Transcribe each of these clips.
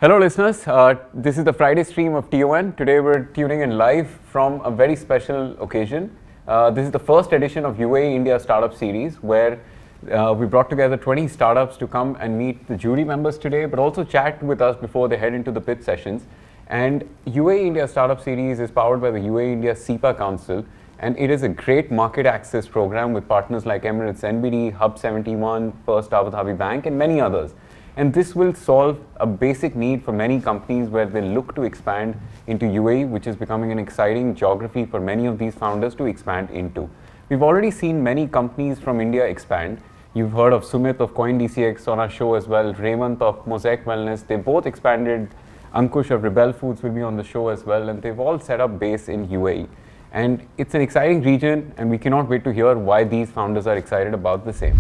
Hello listeners, this is the Friday stream of TON. Today we're tuning in live from a very special occasion. This is the first edition of UAE-India Startup Series where we brought together 20 startups to come and meet the jury members today, but also chat with us before they head into the pitch sessions. And UAE-India Startup Series is powered by the UAE-India CEPA Council, and it is a great market access program with partners like Emirates NBD, Hub 71, First Abu Dhabi Bank, and many others. And this will solve a basic need for many companies where they look to expand into UAE, which is becoming an exciting geography for many of these founders to expand into. We've already seen many companies from India expand, You've heard of Sumit of CoinDCX on our show as well, Raymond of Mosaic Wellness. They both expanded. Ankush of Rebel Foods will be on the show as well, and they've all set up base in UAE. And it's an exciting region, and we cannot wait to hear why these founders are excited about the same.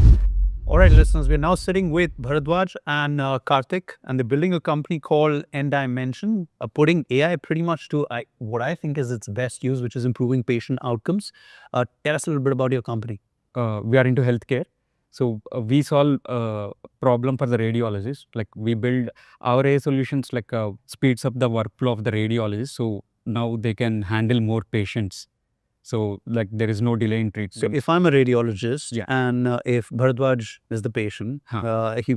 All right, listeners, we're now sitting with Bharadwaj and Kartik, and they're building a company called Endimension, putting AI pretty much to what I think is its best use, which is improving patient outcomes. Tell us a little bit about your company. We are into healthcare. So we solve problem for the radiologists. Like we build our AI solutions like speeds up the workflow of the radiologist. So now they can handle more patients. So like there is no delay in treatment. So if I'm a radiologist and if Bharadwaj is the patient, he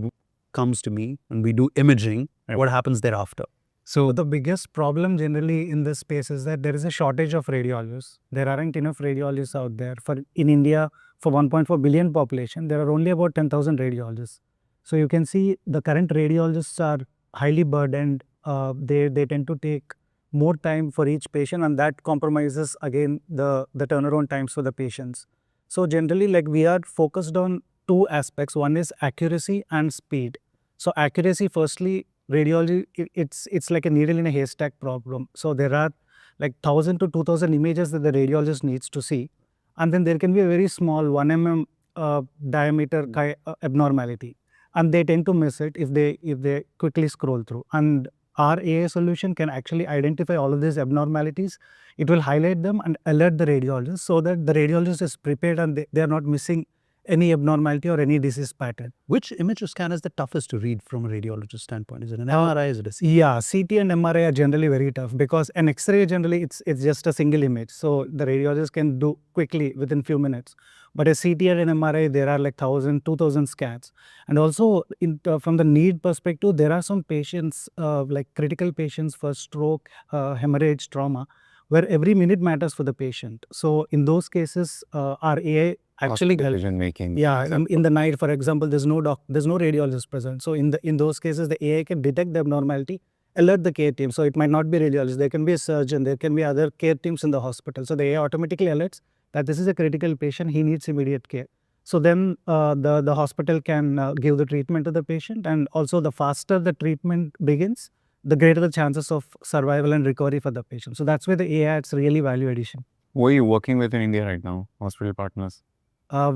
comes to me and we do imaging, what happens thereafter? So the biggest problem generally in this space is that there is a shortage of radiologists. There aren't enough radiologists out there. In India, for 1.4 billion population, there are only about 10,000 radiologists. So you can see the current radiologists are highly burdened. They tend to take more time for each patient, and that compromises again the turnaround times for the patients. So generally, like, we are focused on two aspects. One is accuracy and speed. So accuracy, firstly, radiology, it's like a needle in a haystack problem. So there are like 1,000 to 2,000 images that the radiologist needs to see, and then there can be a very small 1 mm diameter abnormality, and they tend to miss it if they quickly scroll through. And our AI solution can actually identify all of these abnormalities. It will highlight them and alert the radiologist so that the radiologist is prepared and they are not missing any abnormality or any disease pattern. Which image scan is the toughest to read from a radiologist standpoint? Is it an MRI? Is it a CT? Yeah, CT and MRI are generally very tough because an X-ray generally it's just a single image. So the radiologist can do quickly within few minutes. But a CT and an MRI, there are like 1,000, 2,000 scans. And also from the need perspective, there are some patients like critical patients for stroke, hemorrhage, trauma, where every minute matters for the patient. So in those cases, our AI actually decision making. Yeah, in the night, for example, there's no radiologist present. So in those cases, the AI can detect the abnormality, alert the care team. So it might not be radiologist. There can be a surgeon. There can be other care teams in the hospital. So the AI automatically alerts that this is a critical patient. He needs immediate care. So then the hospital can give the treatment to the patient, and also the faster the treatment begins, the greater the chances of survival and recovery for the patient. So that's where the AI adds really value addition. What are you working with in India right now, hospital partners?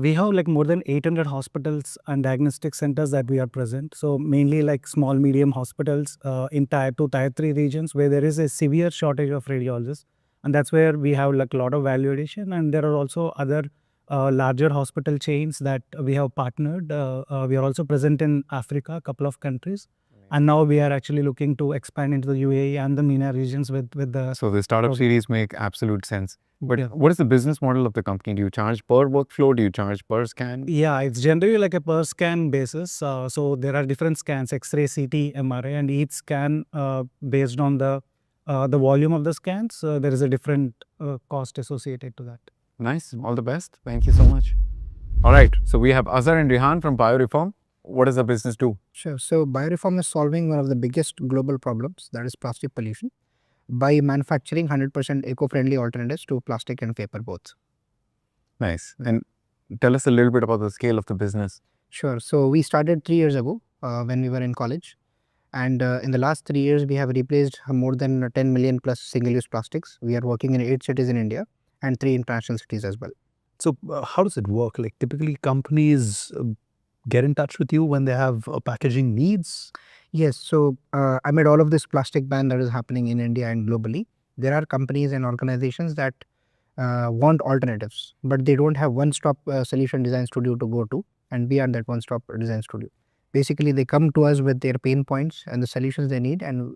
We have like more than 800 hospitals and diagnostic centers that we are present. So mainly like small, medium hospitals in Tier 2, Tier 3 regions where there is a severe shortage of radiologists. And that's where we have like a lot of value addition. And there are also other larger hospital chains that we have partnered. We are also present in Africa, a couple of countries. And now we are actually looking to expand into the UAE and the MENA regions with the... So the startup series make absolute sense. But what is the business model of the company? Do you charge per workflow? Do you charge per scan? Yeah, it's generally like a per scan basis. So there are different scans, X-ray, CT, MRI, and each scan based on the volume of the scans, there is a different cost associated to that. Nice. All the best. Thank you so much. All right. So we have Azhar and Rehan from Bioreform. What does the business do? Sure. So Bioreform is solving one of the biggest global problems, that is plastic pollution, by manufacturing 100% eco-friendly alternatives to plastic and paper both. Nice. And tell us a little bit about the scale of the business. Sure. So we started 3 years ago when we were in college. And in the last 3 years, we have replaced more than 10 million plus single-use plastics. We are working in 8 cities in India and 3 international cities as well. So how does it work? Like typically companies get in touch with you when they have packaging needs? Yes. So amid all of this plastic ban that is happening in India and globally, there are companies and organizations that want alternatives, but they don't have one-stop solution design studio to go to, and we are that one-stop design studio. Basically, they come to us with their pain points and the solutions they need, and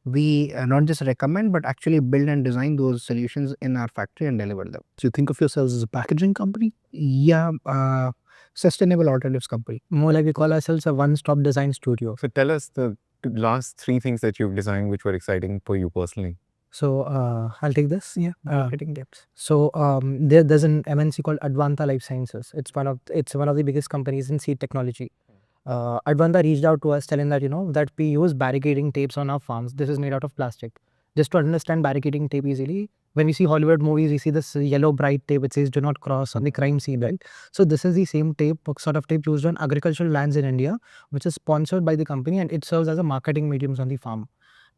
we not just recommend, but actually build and design those solutions in our factory and deliver them. So you think of yourselves as a packaging company? Yeah, sustainable alternatives company. More like we call ourselves a one-stop design studio. So tell us the last 3 things that you've designed which were exciting for you personally. So I'll take this. Yeah, marketing tips. So there's an MNC called Advanta Life Sciences. It's one of the biggest companies in seed technology. Advanta reached out to us telling that that we use barricading tapes on our farms. This is made out of plastic. Just to understand barricading tape easily, When we see Hollywood movies, we see this yellow bright tape which says "Do not cross" on the crime scene, right? So this is the same tape, sort of tape used on agricultural lands in India, which is sponsored by the company, and it serves as a marketing medium on the farm.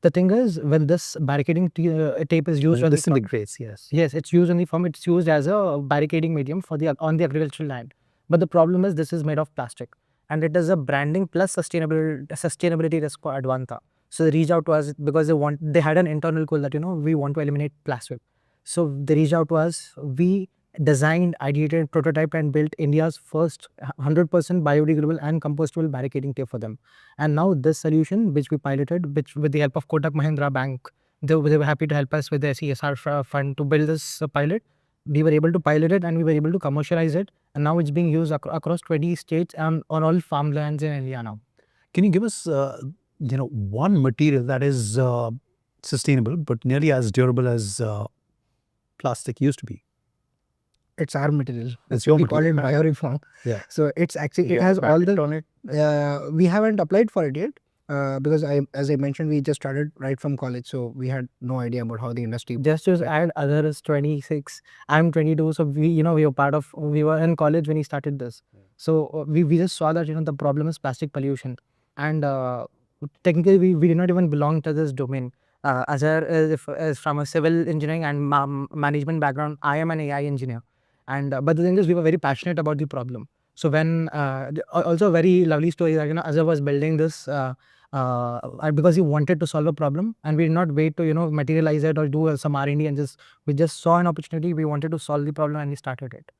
The thing is, when this barricading tape is used on the farm, Disintegrates, yes. yes, it's used on the farm. It's used as a barricading medium for the on the agricultural land. But the problem is, this is made of plastic, and it is a branding plus sustainability risk for Advanta. So they reached out to us because they had an internal goal that we want to eliminate plastic. So they reached out to us. We designed, ideated, prototyped, and built India's first 100% biodegradable and compostable barricading tape for them. And now this solution, which we piloted, which with the help of Kotak Mahindra Bank, they were happy to help us with the CSR fund to build this pilot. We were able to pilot it and we were able to commercialize it. And now it's being used across 20 states and on all farmlands in India now. Can you give us, one material that is sustainable but nearly as durable as plastic used to be? It's our material. It's your We call it material. Bioreform. Yeah. So it's actually, it has all the, we haven't applied for it yet. Because as I mentioned, we just started right from college, so we had no idea about how the industry. Just to add, Azhar is 26, I'm 22, so we were in college when he started this. So we just saw that the problem is plastic pollution, and technically we did not even belong to this domain. Azhar is from a civil engineering and management background. I am an AI engineer, and but the thing is, we were very passionate about the problem. So when also a very lovely story that Azhar was building this. Because he wanted to solve a problem, and we did not wait to materialize it or do some R&D, and we just saw an opportunity. We wanted to solve the problem and we started it.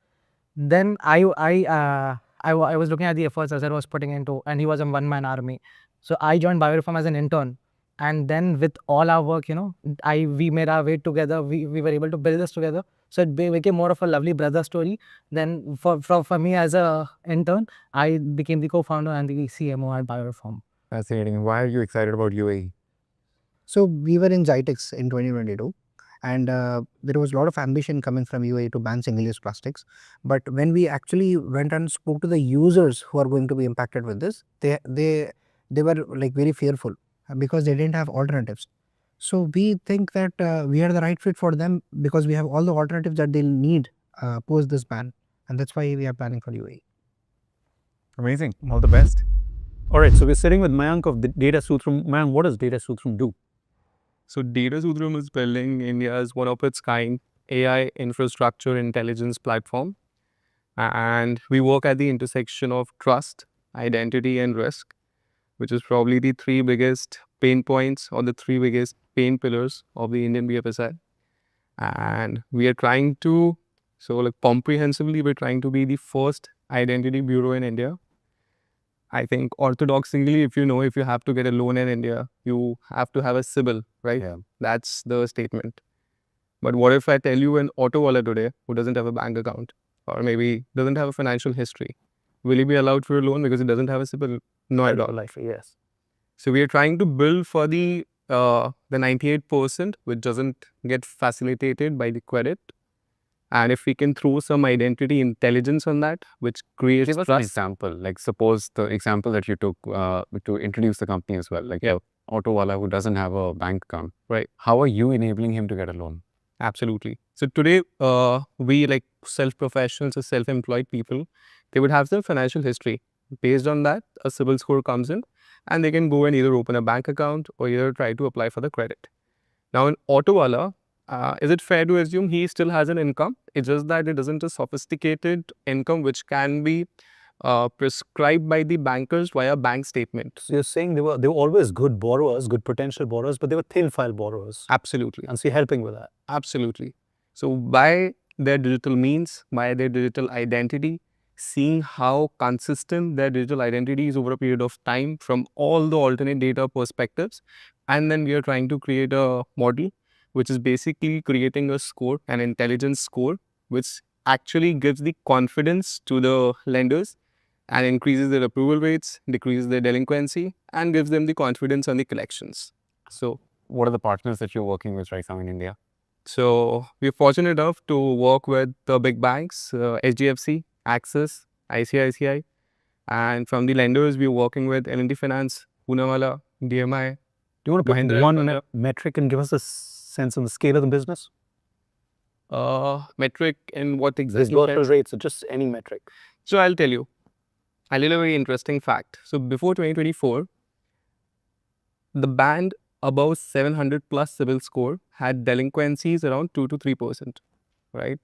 Then I was looking at the efforts Azhar was putting into, and he was a one-man army. So I joined Bioreform as an intern, and then with all our work, we made our way together. We were able to build this together. So it became more of a lovely brother story. Then for me as a intern, I became the co-founder and the CMO at Bioreform. Fascinating. Why are you excited about UAE? So we were in Zytex in 2022, and there was a lot of ambition coming from UAE to ban single-use plastics. But when we actually went and spoke to the users who are going to be impacted with this, they were like very fearful because they didn't have alternatives. So we think that we are the right fit for them because we have all the alternatives that they'll need post this ban, and that's why we are planning for UAE. Amazing. All the best. All right, so we're sitting with Mayank of Data Sutram. Mayank, what does Data Sutram do? So Data Sutram is building India's one of its kind AI infrastructure intelligence platform. And we work at the intersection of trust, identity, and risk, which is probably the three biggest pain points or the three biggest pain pillars of the Indian BFSI. And we are trying to, comprehensively, we're trying to be the first identity bureau in India. I think orthodoxically, if you have to get a loan in India, you have to have a CIBIL, right? Yeah. That's the statement. But what if I tell you an autowala today who doesn't have a bank account or maybe doesn't have a financial history? Will he be allowed for a loan because he doesn't have a CIBIL? No, at all. Yes. So we are trying to build for the 98% which doesn't get facilitated by the credit. And if we can throw some identity intelligence on that, which creates Give us an example. Like suppose the example that you took to introduce the company as well. Like the autowala who doesn't have a bank account. Right. How are you enabling him to get a loan? Absolutely. So today, we like self-professionals or self-employed people, they would have some financial history. Based on that, a CIBIL score comes in and they can go and either open a bank account or either try to apply for the credit. Now in autowala, is it fair to assume he still has an income? It's just that it isn't a sophisticated income which can be prescribed by the bankers via bank statement. So you're saying they were always good borrowers, good potential borrowers, but they were thin file borrowers. Absolutely. And so you're helping with that. Absolutely. So by their digital means, by their digital identity, seeing how consistent their digital identity is over a period of time from all the alternate data perspectives, and then we are trying to create a model which is basically creating a score, an intelligence score, which actually gives the confidence to the lenders and increases their approval rates, decreases their delinquency, and gives them the confidence on the collections. So what are the partners that you're working with right now in India? So we're fortunate enough to work with the big banks, HDFC, Axis, ICICI, and from the lenders, we're working with L&T Finance, Poonawalla, DMI. Do you want to put Mahindra one metric and give us a sense of the scale of the business? metric in what exactly? Disbursal rates, so just any metric. So I'll tell you. I'll tell you a very interesting fact. So before 2024, the band above 700 plus CIBIL score had delinquencies around 2 to 3%, right?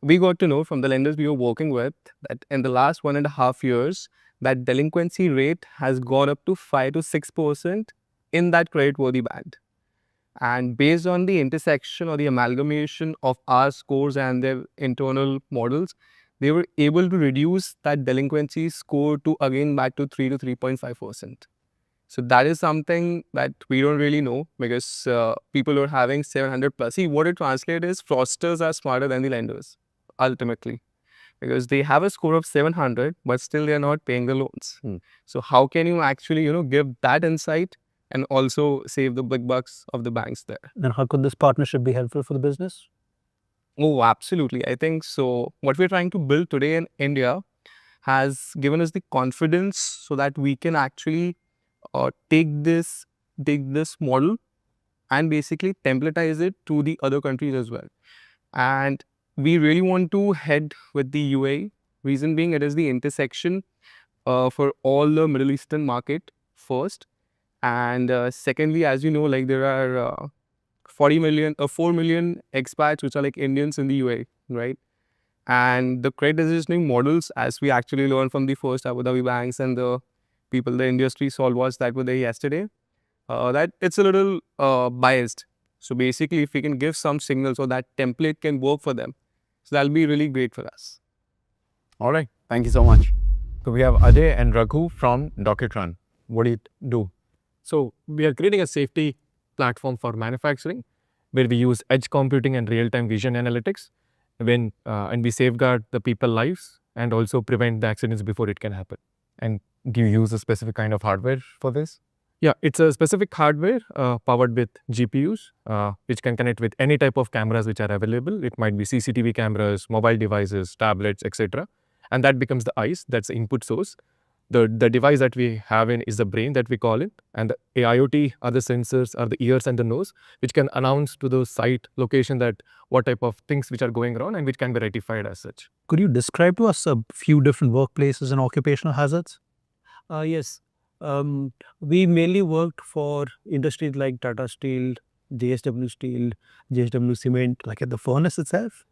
We got to know from the lenders we were working with that in the last 1.5 years, that delinquency rate has gone up to 5 to 6% in that creditworthy band. And based on the intersection or the amalgamation of our scores and their internal models, they were able to reduce that delinquency score to again back to 3 to 3.5%. So that is something that we don't really know because people are having 700 plus. See, what it translates is fraudsters are smarter than the lenders, ultimately. Because they have a score of 700, but still they are not paying the loans. So how can you actually, give that insight and also save the big bucks of the banks there? And how could this partnership be helpful for the business? Oh, absolutely. I think so. What we're trying to build today in India has given us the confidence so that we can actually take this model and basically templatize it to the other countries as well. And we really want to head with the UAE. Reason being, it is the intersection for all the Middle Eastern market first. And secondly, as you know, like there are 4 million expats which are like Indians in the UAE, right? And the credit decisioning models, as we actually learned from the first Abu Dhabi banks and the people the industry solved was that were there yesterday, that it's a little biased. So basically, if we can give some signals so that template can work for them, so that'll be really great for us. All right. Thank you so much. So we have Ajay and Raghu from DocketRun. What do you do? So we are creating a safety platform for manufacturing where we use edge computing and real-time vision analytics and we safeguard the people lives and also prevent the accidents before it can happen. And do you use a specific kind of hardware for this? Yeah, it's a specific hardware powered with GPUs, which can connect with any type of cameras which are available. It might be CCTV cameras, mobile devices, tablets, etc. And that becomes the eyes, that's the input source. The device that we have in is the brain that we call it, and the IoT are the sensors, are the ears and the nose, which can announce to the site location that what type of things which are going wrong and which can be rectified as such. Could you describe to us a few different workplaces and occupational hazards? Yes. We mainly worked for industries like Tata Steel, JSW Steel, JSW Cement. Like at the furnace itself?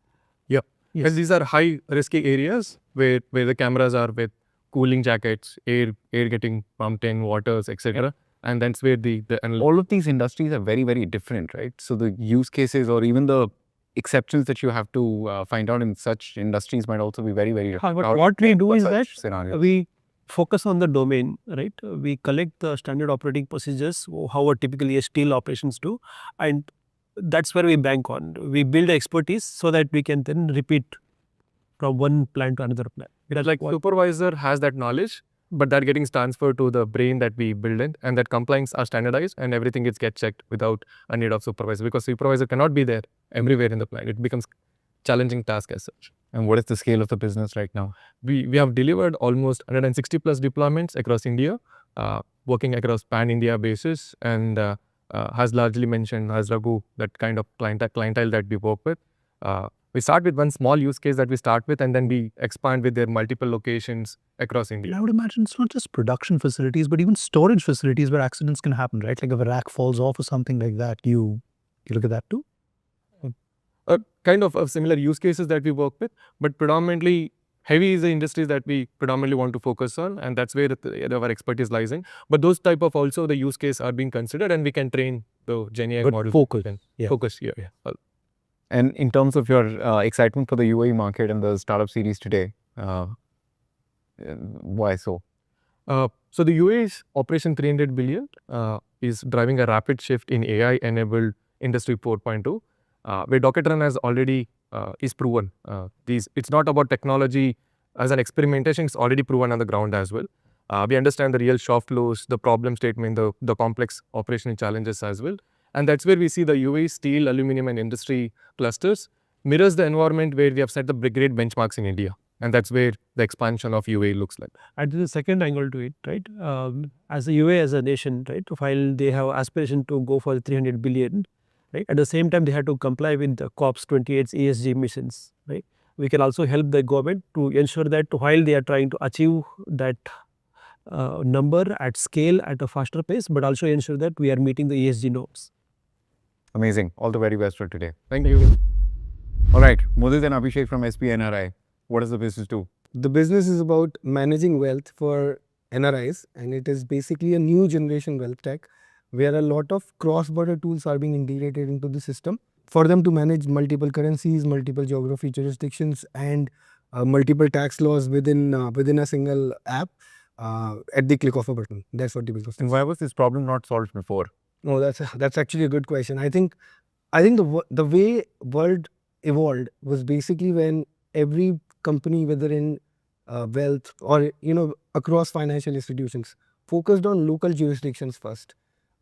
Yeah, because these are high risky areas where the cameras are with cooling jackets, air getting pumped in, waters, etc. And that's where all of these industries are very, very different, right? So the use cases or even the exceptions that you have to find out in such industries might also be very, very different. What we do is that scenarios? we focus on the domain, right? We collect the standard operating procedures, how typically a steel operations do, and that's where we bank on. We build expertise so that we can then repeat from one plant to another plant. It's like supervisor has that knowledge, but that getting transferred to the brain that we build in, and that compliance are standardized and everything gets checked without a need of supervisor, because supervisor cannot be there everywhere in the plant. It becomes challenging task as such. And what is the scale of the business right now? We have delivered almost 160 plus deployments across India, working across pan-India basis, and has largely mentioned, as Raghu, that kind of clientele that we work with. We start with one small use case that we start with, and then we expand with their multiple locations across India. I would imagine it's not just production facilities, but even storage facilities where accidents can happen, right? Like if a rack falls off or something like that, you look at that too? Kind of similar use cases that we work with, but predominantly heavy is the industries that we predominantly want to focus on, and that's where our expertise lies in. But those type of also the use case are being considered, and we can train the GenAI model. Focus. Focus, yeah. And in terms of your excitement for the UAE market and the startup series today, why so? So the UAE's Operation 300 billion is driving a rapid shift in AI-enabled Industry 4.2, where DocketRun has already is proven. It's not about technology as an experimentation, it's already proven on the ground as well. We understand the real shop floors, the problem statement, the complex operational challenges as well. And that's where we see the UAE steel, aluminum and industry clusters mirrors the environment where we have set the great benchmarks in India. And that's where the expansion of UAE looks like. And the second angle to it, right? As the UAE as a nation, right, while they have aspiration to go for the 300 billion, right? At the same time, they have to comply with the COP's 28 ESG missions, right? We can also help the government to ensure that while they are trying to achieve that number at scale at a faster pace, but also ensure that we are meeting the ESG norms. Amazing. All the very best for today. Thank you. All right, Mudit and Abhishek from SPNRI. What does the business do? The business is about managing wealth for NRIs, and it is basically a new generation wealth tech where a lot of cross-border tools are being integrated into the system for them to manage multiple currencies, multiple geography jurisdictions, and multiple tax laws within a single app at the click of a button. That's what the business is. And why was this problem not solved before? No, that's actually a good question. I think the way world evolved was basically when every company, whether in wealth or across financial institutions, focused on local jurisdictions first.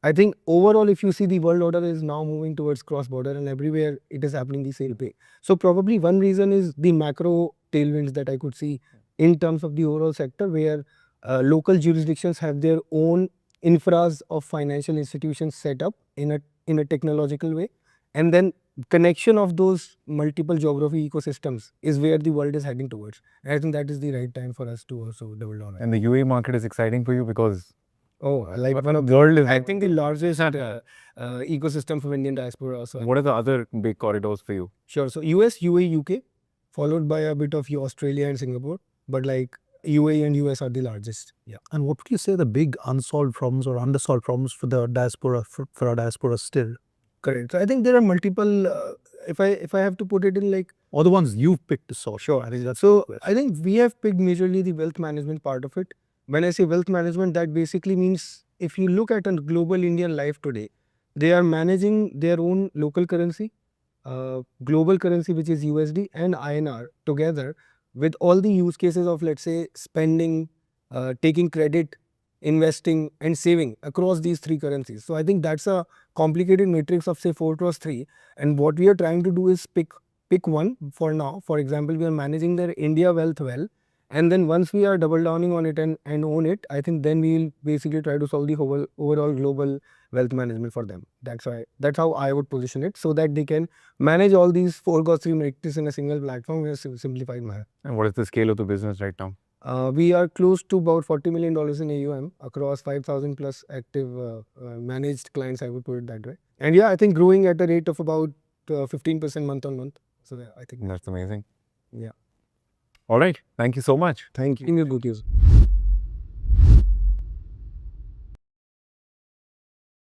I think overall, if you see, the world order is now moving towards cross-border, and everywhere it is happening the same way. So probably one reason is the macro tailwinds that I could see in terms of the overall sector, where local jurisdictions have their own infras of financial institutions set up in a technological way, and then connection of those multiple geography ecosystems is where the world is heading towards. And I think that is the right time for us to also double down. And the UAE market is exciting for you because One of the world is, I think, the largest ecosystem for Indian diaspora also. what are the other big corridors for you? Sure. So US, UAE, UK, followed by a bit of Australia and Singapore, but like UAE and US are the largest. Yeah. And what would you say the big unsolved problems or undersolved problems for the diaspora, for our diaspora still? Correct. So I think there are multiple. If I have to put it in like, Or the ones you've picked to solve? Sure. I think that's so the question. I think we have picked majorly the wealth management part of it. When I say wealth management, that basically means if you look at a global Indian life today, they are managing their own local currency, global currency, which is USD and INR together with all the use cases of, let's say, spending, taking credit, investing and saving across these three currencies. So I think that's a complicated matrix of say 4x3, and what we are trying to do is pick one for now. For example, we are managing their India wealth well, and then once we are double downing on it and own it, I think then we'll basically try to solve the whole overall global wealth management for them. That's how I would position it, so that they can manage all these 4x3 matrices in a single platform in a simplified manner. And what is the scale of the business right now? We are close to about $40 million in AUM across 5,000 plus active managed clients, I would put it that way. And yeah, I think growing at a rate of about 15% month on month. So yeah, I think That's amazing. Yeah. All right. Thank you so much. Thank you.